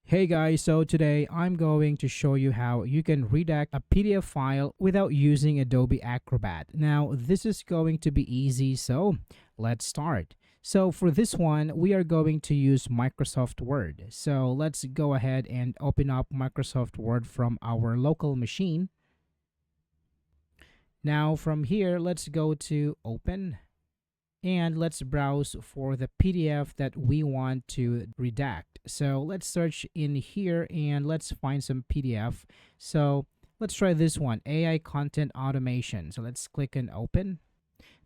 Hey guys, so today I'm going to show you how you can redact a PDF file without using Adobe Acrobat. Now, this is going to be easy, so let's start. So for this one, we are going to use Microsoft Word. So let's go ahead and open up Microsoft Word from our local machine. Now from here, let's go to Open. And let's browse for the PDF that we want to redact. So let's search in here and let's find some PDF. So let's try this one, AI Content Automation. So let's click on Open.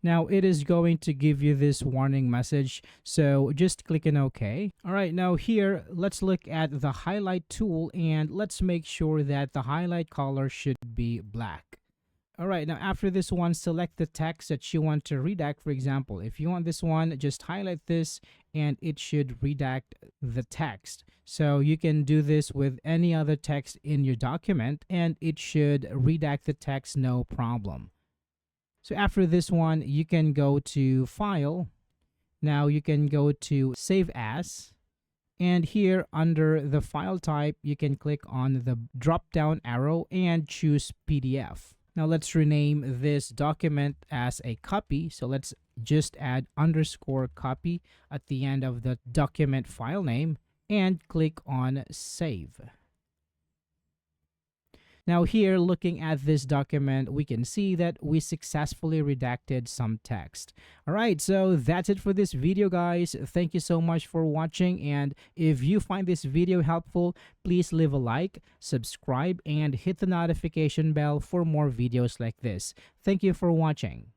Now it is going to give you this warning message, so just click on OK. All right, now here, let's look at the highlight tool and let's make sure that the highlight color should be black. All right, now after this one, select the text that you want to redact. For example, if you want this one, just highlight this and it should redact the text. So you can do this with any other text in your document and it should redact the text no problem. So after this one, you can go to File. Now you can go to Save As. And here under the file type, you can click on the drop down arrow and choose PDF. Now let's rename this document as a copy. So let's just add _copy at the end of the document file name and click on Save. Now here, looking at this document, we can see that we successfully redacted some text. All right, so that's it for this video, guys. Thank you so much for watching. And if you find this video helpful, please leave a like, subscribe, and hit the notification bell for more videos like this. Thank you for watching.